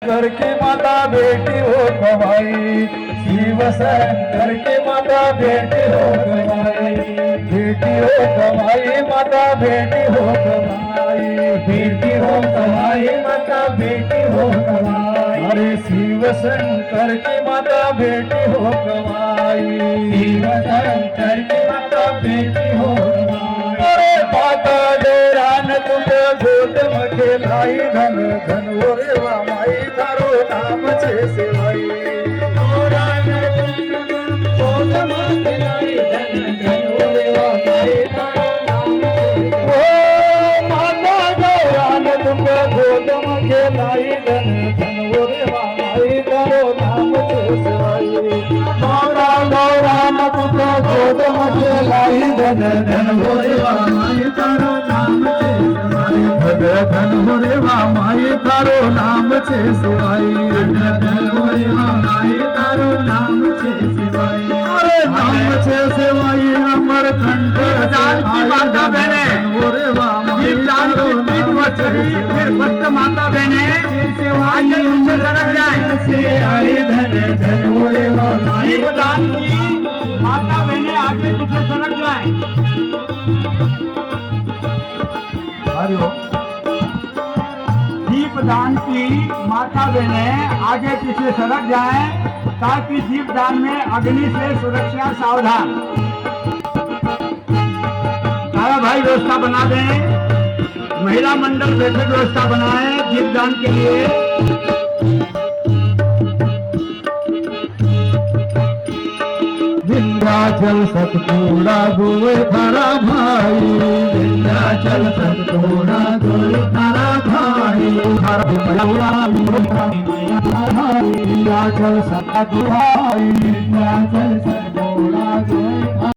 शंकर की माता बेटी हो कमाई, शिव शंकर की माता बेटी हो कमाई, बेटी हो कमाई माता बेटी हो कमाई, बेटी हो कमाई माता बेटी हो कमाई। अरे शिव शंकर की माता बेटी हो कमाई, शिव शंकर की माता बेटी हो कमाई। अरे माता देरान तुझे गोद में खेलाई, धन धन ओरे माई तारो नाम छे सेवाई। धन हो रे माई तारो नाम छे सिवाई, धन हो रे माई तारो नाम छे सिवाई। अरे नाम छे सिवाई अमर कंठ जान की माता बहने हो रे माई तारो नाम छे सिवाई। फिर भक्त माता बहने सिवाई उनसे लड़क जाए से आए धन धन हो रे माई दान की माता बहने आगे पीछे सड़क जाए। हरिओम दीपदान की माता बहने आगे पीछे सड़क जाएं ताकि दीपदान में अग्नि से सुरक्षा सावधान। सारा भाई व्यवस्था बना दें, महिला मंडल बैठक व्यवस्था बनाएं दीपदान के लिए। विंध्याचल सतपुड़ा गोए थारा भाई, विंध्याचल सतपुड़ा गोए थारा भाई, विंध्याचल सतपुड़ा विंध्याचल सतपुड़ा गोए।